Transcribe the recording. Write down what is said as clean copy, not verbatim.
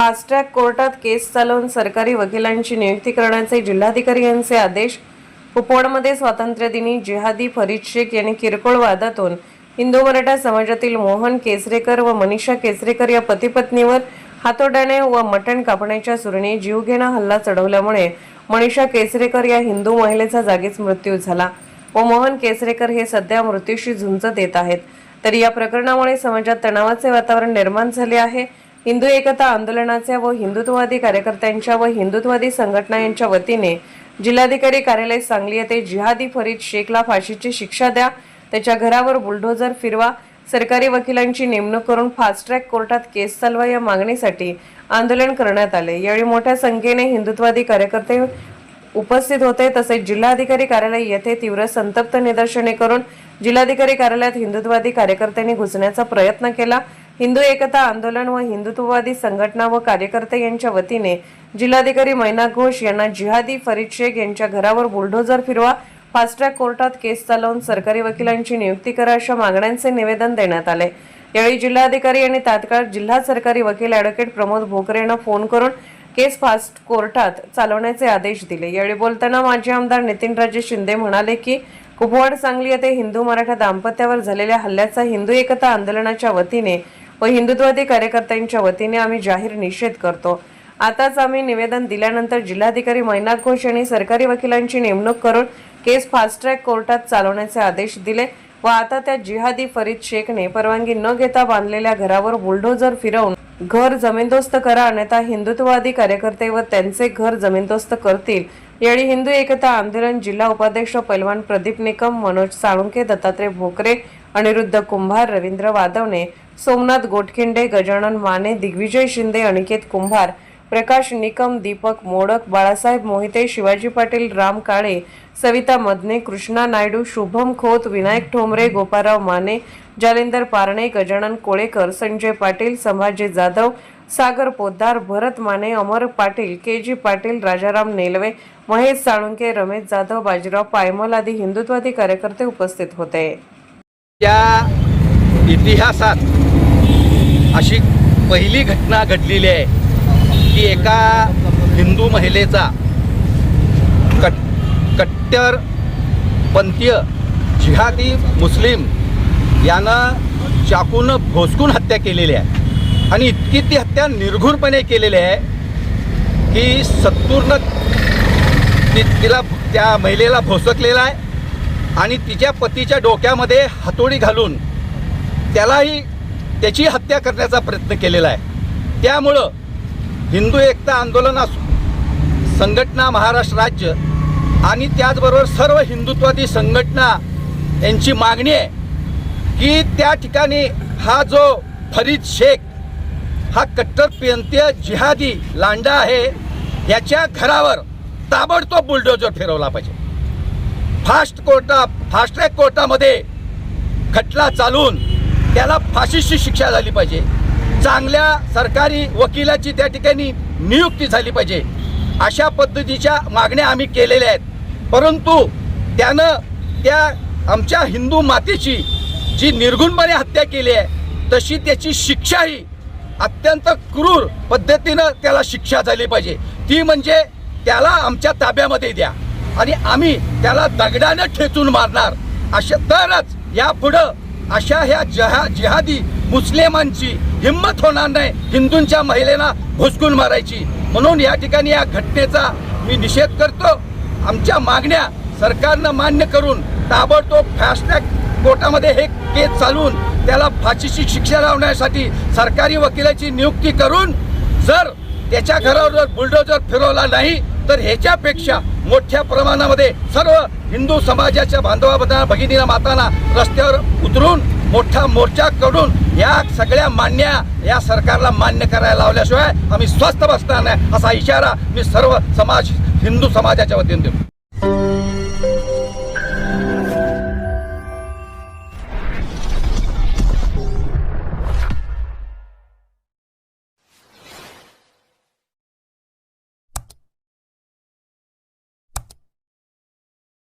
Fast track कोर्टात केस चालवून सरकारी वकिलांची नियुक्ती करण्याचे जिल्हाधिकारी यांचे आदेश। कुपवाडमध्ये स्वातंत्र्यदिनी जिहादी फरीद शेख यांनी किरकोळ वादातून हिंदू मराठा समाजातील मोहन केसरेकर व मनीषा केसरेकर या पती पत्नीवर हातोड्याने व मटण कापण्याच्या सुरीने जीवघेणा हल्ला चढवल्यामुळे मनीषा केसरेकर या हिंदू महिलेचा जागीच मृत्यू झाला व मोहन केसरेकर हे सध्या मृत्यूशी झुंज देत आहेत। तर या प्रकरणामुळे समाजात तणावाचे वातावरण निर्माण झाले आहे। हिंदू एकता आंदोलनाच्या व हिंदुत्ववादी कार्यकर्त्यांच्या व हिंदुत्ववादी संघटना यांच्या वतीने जिल्हाधिकारी कार्यालय सांगली येथे जिहादी फरीद शेखला फाशीची शिक्षा द्या, त्याच्या घरावर बुलडोझर फिरवा, सरकारी वकिलांची नेमणूक करून फास्ट ट्रॅक कोर्टात केस चालवा या मागणीसाठी आंदोलन करण्यात आले। यावेळी मोठ्या संख्येने हिंदुत्ववादी कार्यकर्ते उपस्थित होते। तसेच जिल्हाधिकारी कार्यालय येथे तीव्र संतप्त निदर्शने करून जिल्हाधिकारी कार्यालयात हिंदुत्ववादी कार्यकर्त्यांनी घुसण्याचा प्रयत्न केला। हिंदू एकता आंदोलन व हिंदुत्ववादी संघटना व कार्यकर्ते यांच्या वतीने जिल्हाधिकारी मैना घोष यांना जिहादी फरीद शेख यांच्या घरावर बुलडोझर फिरवा, फास्ट ट्रॅक कोर्टात केस चालवून सरकारी वकिलांची नियुक्ती करा अशा मागण्यांचे निवेदन देण्यात आले। यावेळी जिल्हाधिकारी यांनी तात्काळ जिल्हा सरकारी वकील ॲडव्होकेट प्रमोद भोकरे यांना फोन करून केस फास्ट कोर्टात चालवण्याचे आदेश दिले। यावेळी बोलताना माजी आमदार नितीनराजे शिंदे म्हणाले की कुपवाड सांगली येथे हिंदू मराठा दाम्पत्यावर झालेल्या हल्ल्याचा हिंदू एकता आंदोलनाच्या वतीने व हिंदुत्ववादी कार्यकर्त्यांच्या वतीने आम्ही जाहीर निषेध करतो। आताच आम्ही निवेदन दिल्यानंतर जिल्हाधिकारी मैना घोष यांनी सरकारी वकिलांची नेमणूक करून केस फास्ट ट्रॅक कोर्टात चालवण्याचे आदेश दिले व आता त्या जिहादी फरीद शेखने परवानगी न घेता बांधलेल्या घरावर बुलडोझर फिरवून घर जमीनदोस्त करा, अन्यथा हिंदुत्ववादी कार्यकर्ते व त्यांचे घर जमीनदोस्त करतील। यावेळी हिंदू एकता आंदोलन जिल्हा उपाध्यक्ष पैलवान प्रदीप निकम, मनोज साळुंके, दत्तात्रय भोकरे, अनिरुद्ध कुंभार, रवींद्र वादवणे, सोमनाथ गोटखिंडे, गजानन माने, दिग्विजय शिंदे, अनिकेत कुंभार, प्रकाश निकम, दीपक मोडक, बाळासाहेब मोहिते, शिवाजी पाटील, राम काळे, सविता मदने, कृष्णा नायडू, शुभम खोत, विनायक ठोंबरे, गोपाळराव माने, जालिंदर पारणे, गजानन कोळेकर, संजय पाटील, संभाजी जाधव, सागर पोद्दार, भरत माने, अमर पाटील, के.जी. पाटील, राजाराम नेलवे, महेश साळुंके, रमेश जाधव, बाजीराव पायमल आदी हिंदुत्ववादी कार्यकर्ते उपस्थित होते। त्या इतिहासात अशी पहिली घटना घडलेली आहे की एका हिंदू महिलेचा कट्टरपंथीय जिहादी मुस्लिम यानं चाकून भोसकून हत्या केलेली आहे आणि इतकी ती हत्या निर्घृणपणे केलेली आहे की सत्तूरनं तिला त्या महिलेला भोसकलेला आहे आणि तिच्या पतीच्या डोक्यामध्ये हातोडी घालून त्यालाही त्याची हत्या करण्याचा प्रयत्न केलेला आहे। त्यामुळं हिंदू एकता आंदोलन संघटना महाराष्ट्र राज्य आणि त्याचबरोबर सर्व हिंदुत्ववादी संघटना यांची मागणी आहे की त्या ठिकाणी हा जो फरीद शेख हा कट्टरपंथीय जिहादी लांडा आहे याच्या घरावर ताबडतोब बुलडोझर फिरवला पाहिजे। फास्ट ट्रॅक कोर्टामध्ये खटला चालून त्याला फाशीची शिक्षा झाली पाहिजे। चांगल्या सरकारी वकिलाची त्या ठिकाणी नियुक्ती झाली पाहिजे। अशा पद्धतीच्या मागण्या आम्ही केलेल्या आहेत, परंतु त्यानं त्या आमच्या हिंदू मातेची जी निर्घृणपणे हत्या केली आहे तशी त्याची शिक्षाही अत्यंत क्रूर पद्धतीनं त्याला शिक्षा झाली पाहिजे। ती म्हणजे त्याला आमच्या ताब्यामध्ये द्या आणि आम्ही त्याला दगडानं ठेचून मारणार, अशा तरच यापुढं अशा ह्या जिहादी मुस्लिमांची हिंमत होणार नाही हिंदूंच्या महिलेला भुसकून मारायची। म्हणून या ठिकाणी या घटनेचा मी निषेध करतो। आमच्या मागण्या सरकारनं मान्य करून ताबडतोब फास्ट ट्रॅक कोर्टामध्ये हे केस चालवून त्याला फाशीची शिक्षा लावण्यासाठी सरकारी वकिलाची नियुक्ती करून जर त्याच्या घरावर जर बुलडोझर फिरवला नाही तर ह्याच्यापेक्षा मोठ्या प्रमाणामध्ये सर्व हिंदू समाजाच्या बांधवांना भगिनीला मातांना रस्त्यावर उतरून मोठा मोर्चा करून या सगळ्या मान्य या सरकारला मान्य करायला लावल्याशिवाय आम्ही स्वस्थ बसणार नाही असा इशारा मी सर्व हिंदू समाजाच्या वतीने देतो।